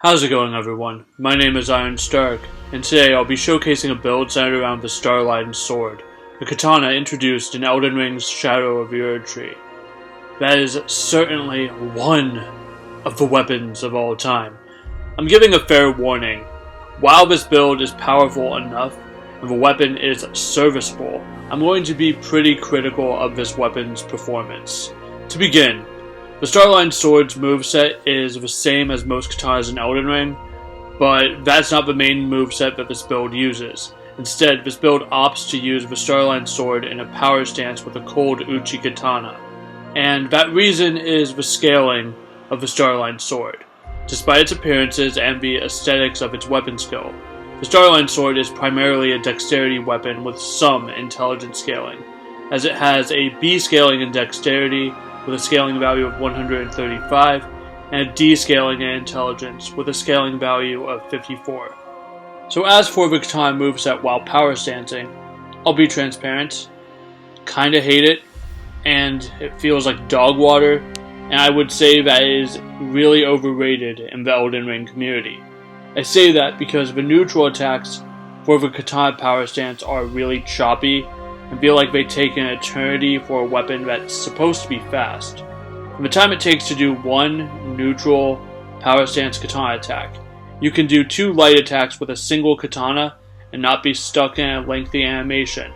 How's it going, everyone? My name is Iron Stark, and today I'll be showcasing a build centered around the Starlight Sword, a katana introduced in Elden Ring's Shadow of Erdtree. That is certainly one of the weapons of all time. I'm giving a fair warning. While this build is powerful enough, and the weapon is serviceable, I'm going to be pretty critical of this weapon's performance. To begin, the Starlight Sword's moveset is the same as most katanas in Elden Ring, but that's not the main moveset that this build uses. Instead, this build opts to use the Starlight Sword in a power stance with a Cold Uchigatana, and that reason is the scaling of the Starlight Sword. Despite its appearances and the aesthetics of its weapon skill, the Starlight Sword is primarily a dexterity weapon with some intelligence scaling, as it has a B scaling in dexterity with a scaling value of 135, and a D scaling in intelligence with a scaling value of 54. So as for the katana moveset while power stancing, I'll be transparent, kinda hate it, and it feels like dog water, and I would say that it is really overrated in the Elden Ring community. I say that because the neutral attacks for the katana power stance are really choppy, and feel like they take an eternity for a weapon that's supposed to be fast. From the time it takes to do one neutral power stance katana attack, you can do 2 light attacks with a single katana and not be stuck in a lengthy animation.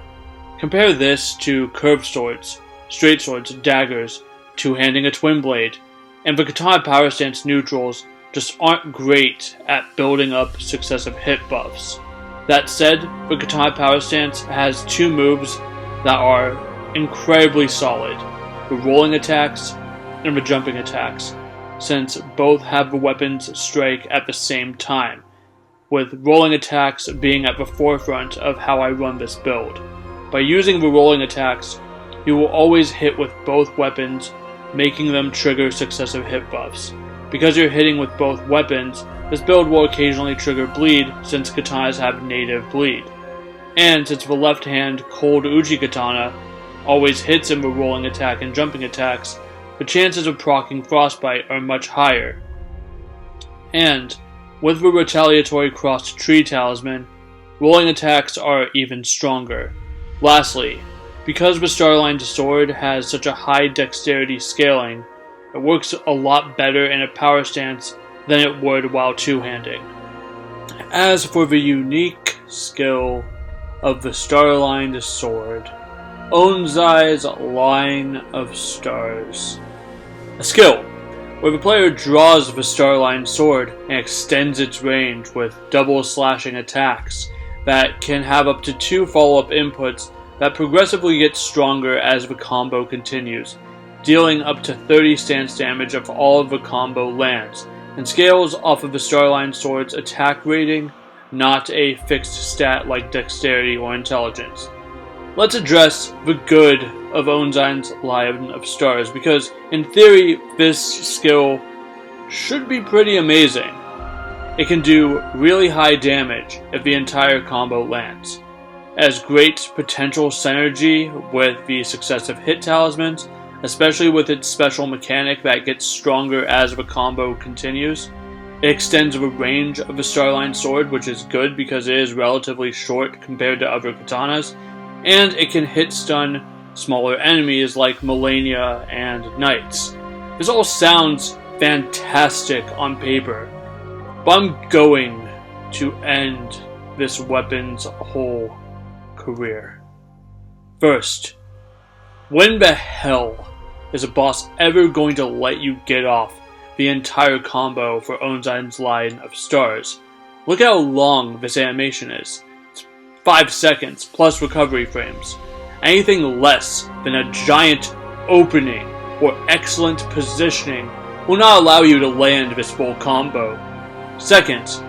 Compare this to curved swords, straight swords, daggers, two-handing a Twinblade, and the katana power stance neutrals just aren't great at building up successive hit buffs. That said, the katana power stance has 2 moves that are incredibly solid, the rolling attacks and the jumping attacks, since both have the weapons strike at the same time, with rolling attacks being at the forefront of how I run this build. By using the rolling attacks, you will always hit with both weapons, making them trigger successive hit buffs. Because you're hitting with both weapons, this build will occasionally trigger bleed since katanas have native bleed. And since the left hand Cold Uchigatana always hits in the rolling attack and jumping attacks, the chances of proccing Frostbite are much higher. And with the Retaliatory Crossed Tree talisman, rolling attacks are even stronger. Lastly, because the Starlight Sword has such a high dexterity scaling, it works a lot better in a power stance than it would while two-handing. As for the unique skill of the Starlight Sword, Onze's Line of Stars. A skill where the player draws the Starlight Sword and extends its range with double slashing attacks that can have up to 2 follow-up inputs that progressively get stronger as the combo continues, dealing up to 30 stance damage if all of the combo lands, and scales off of the Starlight Sword's attack rating, not a fixed stat like dexterity or intelligence. Let's address the good of Onze's Line of Stars, because in theory this skill should be pretty amazing. It can do really high damage if the entire combo lands. It has great potential synergy with the successive hit talismans, especially with its special mechanic that gets stronger as the combo continues. It extends the range of the Starlight Sword, which is good because it is relatively short compared to other katanas, and it can hit stun smaller enemies like Malenia and Knights. This all sounds fantastic on paper, but I'm going to end this weapon's whole career. First, when the hell is a boss ever going to let you get off the entire combo for Onze's Line of Stars? Look how long this animation is. It's 5 seconds plus recovery frames. Anything less than a giant opening or excellent positioning will not allow you to land this full combo. Second,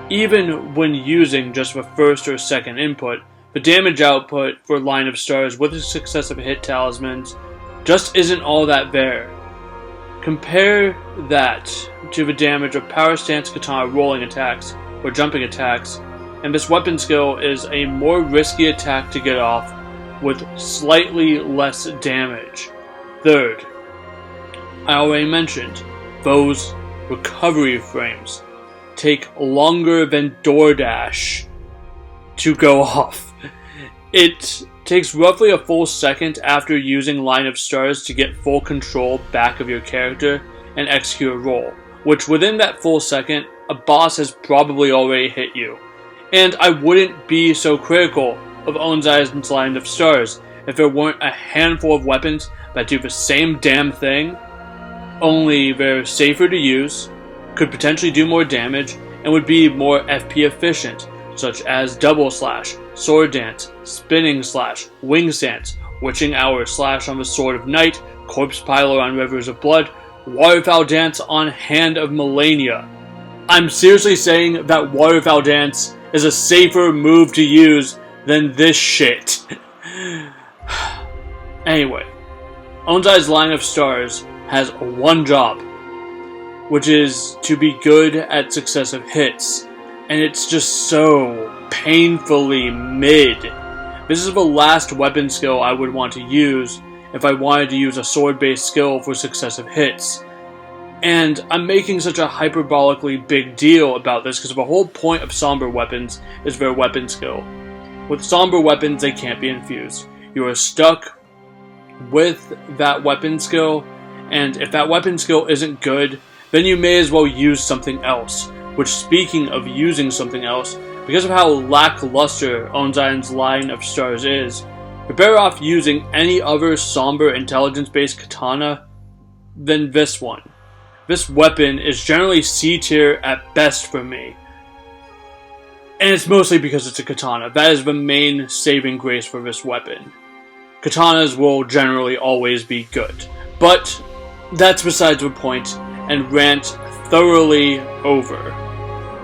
even when using just the first or second input, the damage output for Line of Stars with the successive hit talismans just isn't all that there. Compare that to the damage of power stance katana rolling attacks or jumping attacks, and this weapon skill is a more risky attack to get off with slightly less damage. Third, I already mentioned those recovery frames. take longer than DoorDash to go off. It takes roughly a full second after using Line of Stars to get full control back of your character and execute a roll, which within that full second, a boss has probably already hit you. And I wouldn't be so critical of Onze's Line of Stars if there weren't a handful of weapons that do the same damn thing, only they're safer to use, could potentially do more damage, and would be more FP efficient, such as Double Slash, Sword Dance, Spinning Slash, Wing Stance, Witching Hour Slash on the Sword of Night, Corpse Piler on Rivers of Blood, Waterfowl Dance on Hand of Millennia. I'm seriously saying that Waterfowl Dance is a safer move to use than this shit. Anyway, Onze's Line of Stars has one job, which is to be good at successive hits, and it's just so painfully mid. This is the last weapon skill I would want to use if I wanted to use a sword-based skill for successive hits. And I'm making such a hyperbolically big deal about this because the whole point of Somber weapons is their weapon skill. With Somber weapons, they can't be infused. You are stuck with that weapon skill, and if that weapon skill isn't good, then you may as well use something else. Which, speaking of using something else, because of how lackluster Onze's Line of Stars is, you're better off using any other somber intelligence-based katana than this one. This weapon is generally C tier at best for me. And it's mostly because it's a katana. That is the main saving grace for this weapon. Katanas will generally always be good. But that's besides the point, and Rant thoroughly over.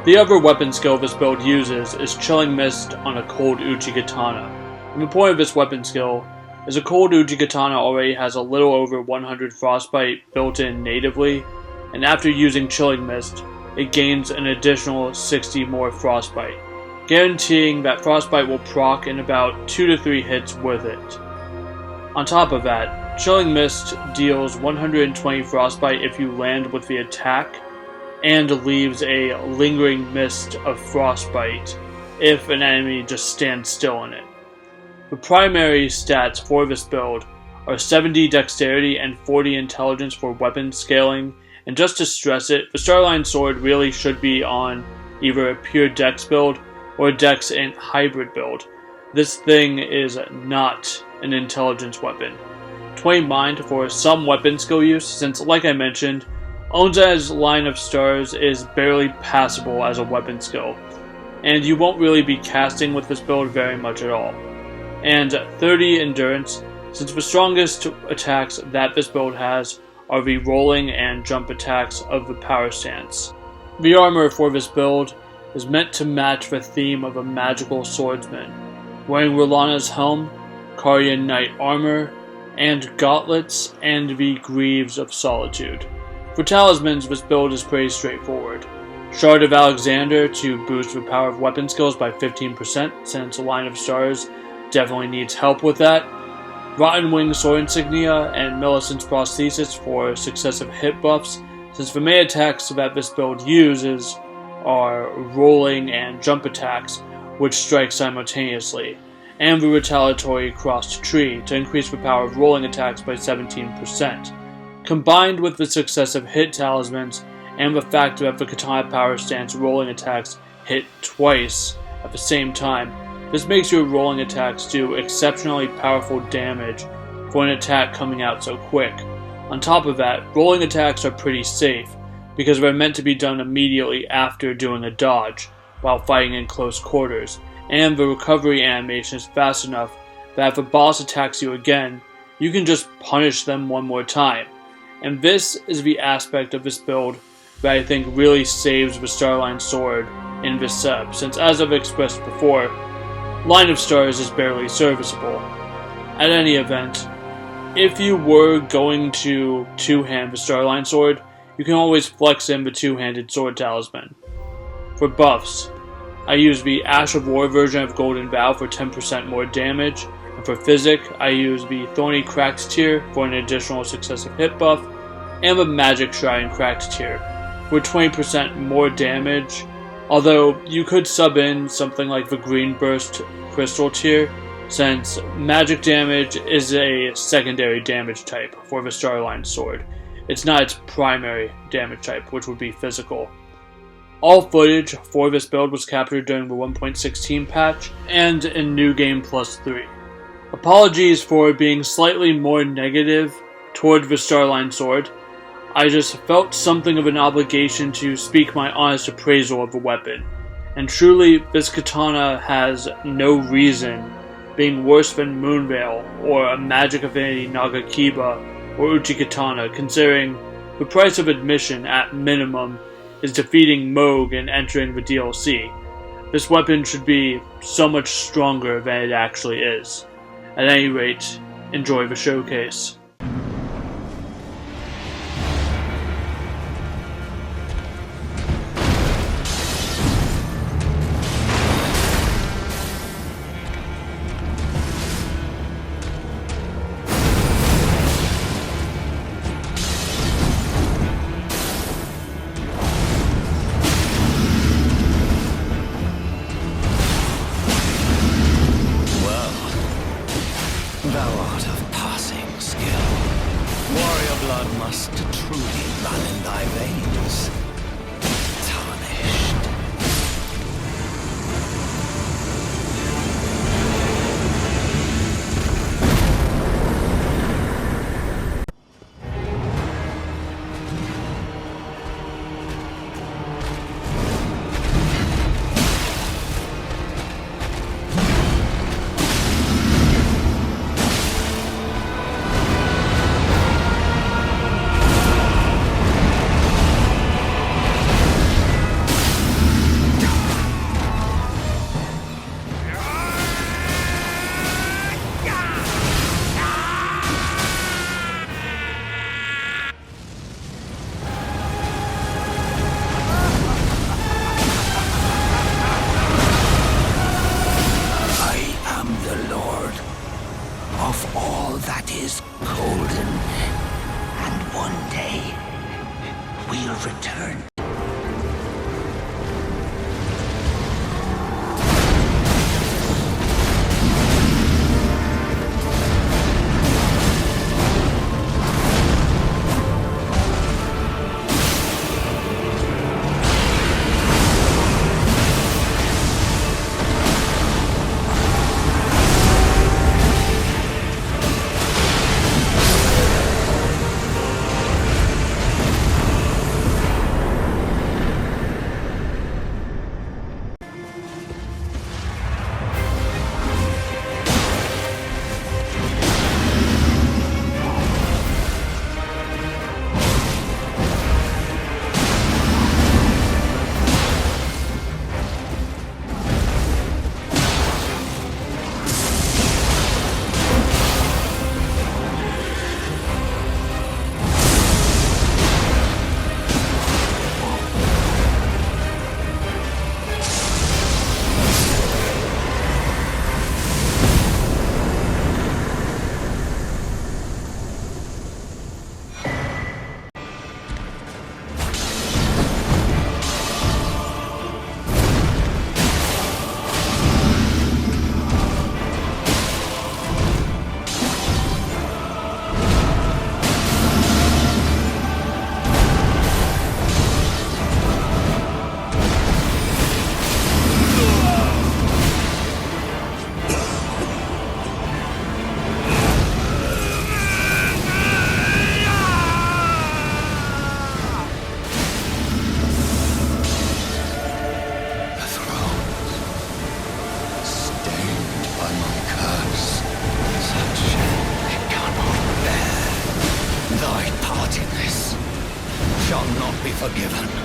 The other weapon skill this build uses is Chilling Mist on a Cold Uchigatana. And the point of this weapon skill is a Cold Uchigatana already has a little over 100 Frostbite built in natively, and after using Chilling Mist, it gains an additional 60 more Frostbite, guaranteeing that Frostbite will proc in about 2 to 3 hits with it. On top of that, Chilling Mist deals 120 Frostbite if you land with the attack, and leaves a lingering mist of Frostbite if an enemy just stands still in it. The primary stats for this build are 70 Dexterity and 40 Intelligence for weapon scaling, and just to stress it, the Starline Sword really should be on either a pure Dex build or a Dex and hybrid build. This thing is not an intelligence weapon. 20 Mind for some weapon skill use, since like I mentioned, Onze's Line of Stars is barely passable as a weapon skill, and you won't really be casting with this build very much at all. And 30 Endurance, since the strongest attacks that this build has are the rolling and jump attacks of the power stance. The armor for this build is meant to match the theme of a magical swordsman, wearing Rolana's helm, Carian Knight armor, and gauntlets and the Greaves of Solitude. For talismans, this build is pretty straightforward. Shard of Alexander to boost the power of weapon skills by 15%, since Line of Stars definitely needs help with that. Rotten Wing Sword Insignia and Millicent's Prosthesis for successive hit buffs, since the main attacks that this build uses are rolling and jump attacks, which strike simultaneously, and the Retaliatory Crossed Tree to increase the power of rolling attacks by 17%. Combined with the successive hit talismans and the fact that the katana power stance rolling attacks hit twice at the same time, this makes your rolling attacks do exceptionally powerful damage for an attack coming out so quick. On top of that, rolling attacks are pretty safe because they're meant to be done immediately after doing a dodge while fighting in close quarters, and the recovery animation is fast enough that if a boss attacks you again, you can just punish them one more time. And this is the aspect of this build that I think really saves the Starline Sword in this setup, since as I've expressed before, Line of Stars is barely serviceable. At any event, if you were going to two-hand the Starline Sword, you can always flex in the two-handed sword talisman. For buffs, I use the Ash of War version of Golden Vow for 10% more damage, and for Physick, I use the Thorny Cracked tier for an additional successive hit buff, and the Magic Shrine Cracked tier for 20% more damage Although you could sub in something like the Green Burst Crystal tier, since magic damage is a secondary damage type for the Starline sword. It's not its primary damage type, which would be physical. All footage for this build was captured during the 1.16 patch and in New Game Plus 3. Apologies for being slightly more negative toward the Starline sword. I just felt something of an obligation to speak my honest appraisal of the weapon. And truly, this katana has no reason being worse than Moonveil or a magic affinity Nagakiba or Uchigatana, considering the price of admission at minimum is defeating Moog and entering the DLC. This weapon should be so much stronger than it actually is. At any rate, enjoy the showcase. forgiven.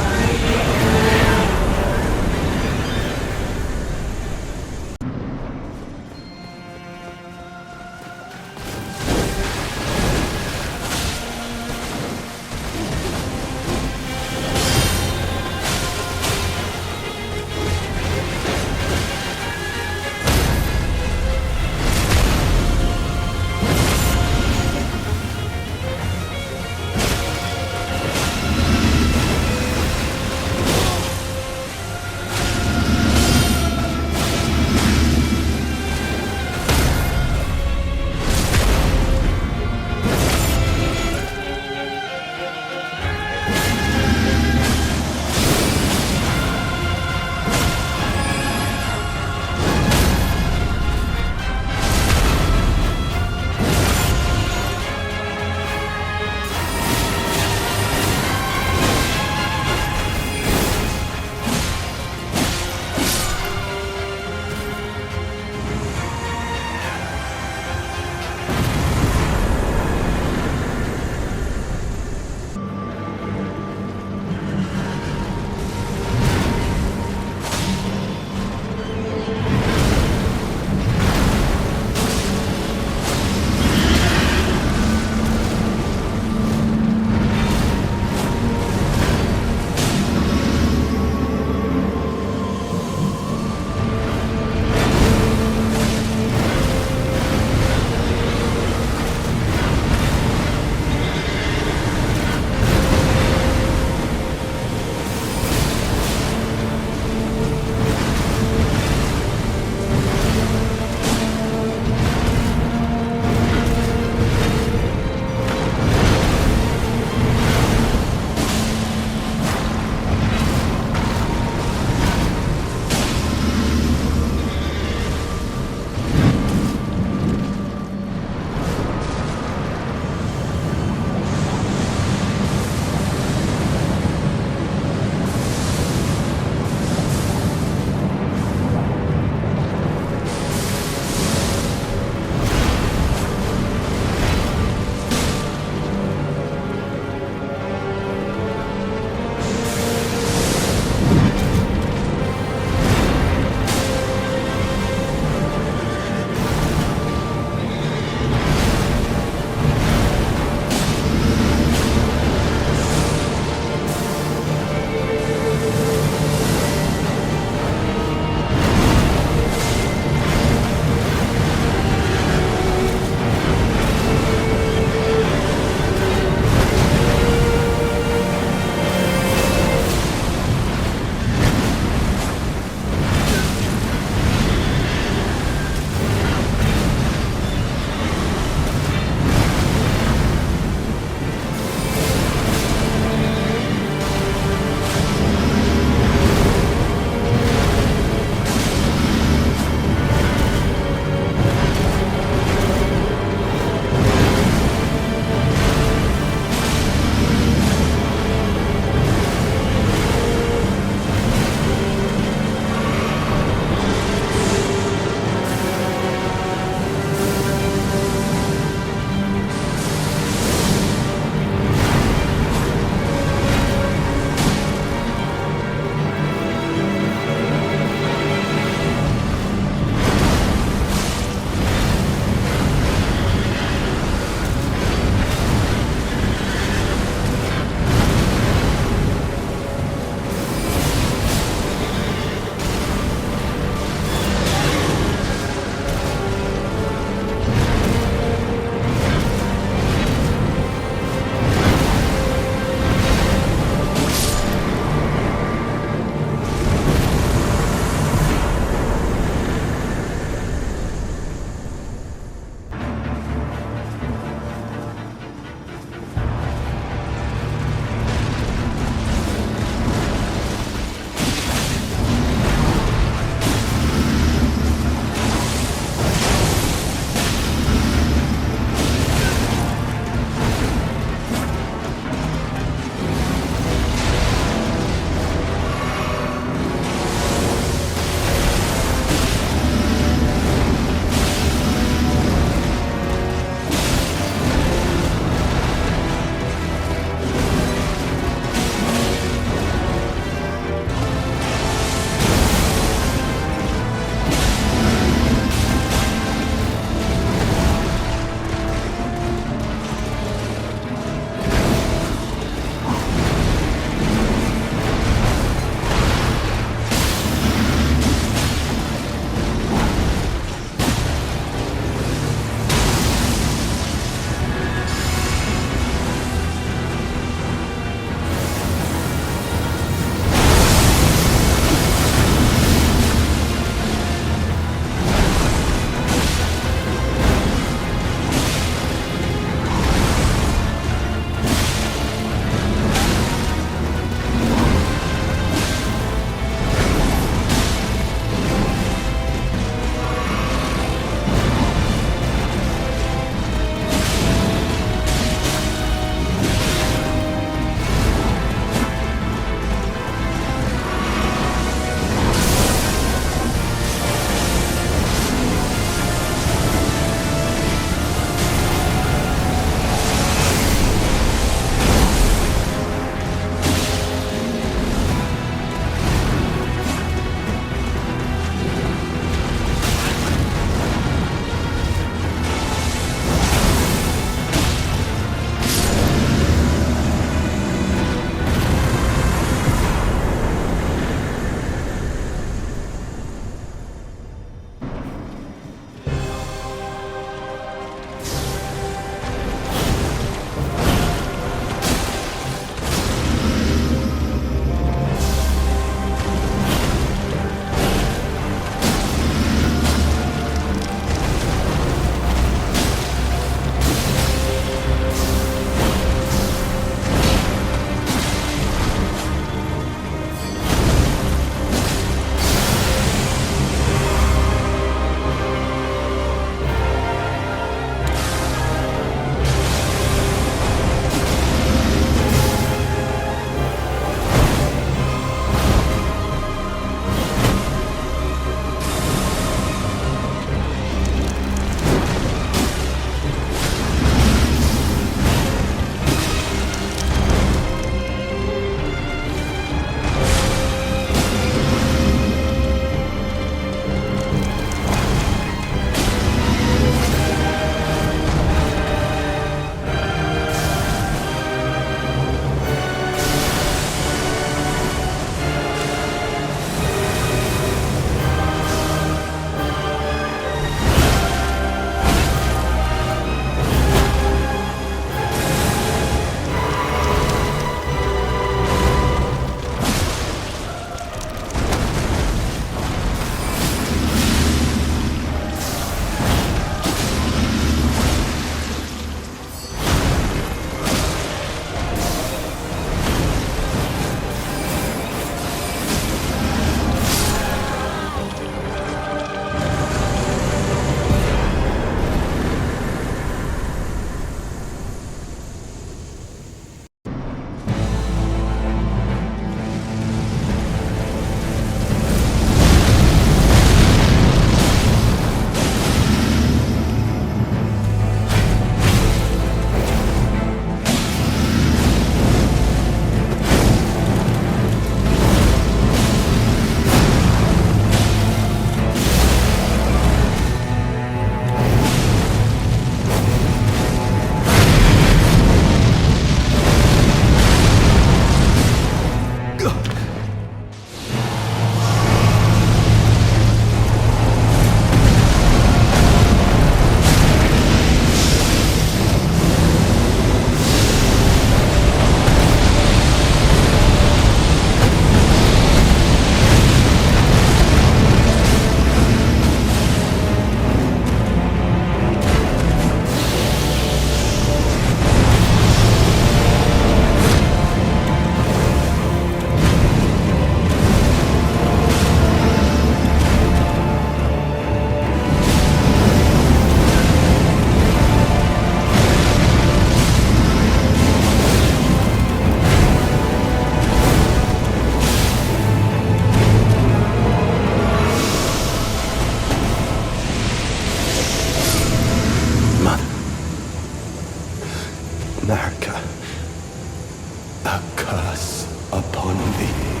a curse upon thee.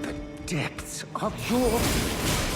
The depths of your